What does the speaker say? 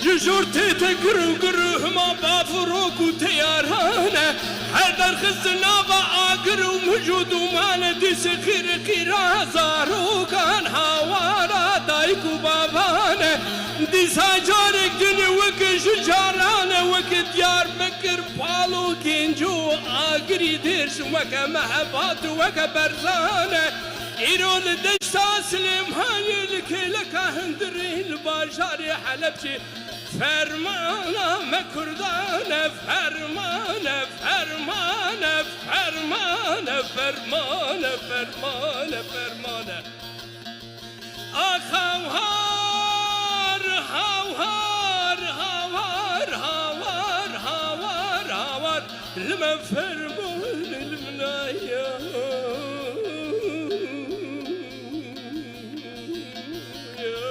جورتي تقرو قروه ما بافروك وتيارانه حيدر خزنا بآقر ومجود ومانا دي سخير خيرا زارو كان هاوارا دايكو بابانه دي ساجارك دني وك شجارانه وك ديار بكر بالو كنجو آقري ديرش وك محبات وك برزانه إيرون دشتا سلم هاي لك هندري الباجاري حلبشي فرمانه مكردانه فرمانه فرمانه فرمانه فرمانه فرمانه فرمانه هاوار هاوار هاوار هاوار هاوار هاوار المفر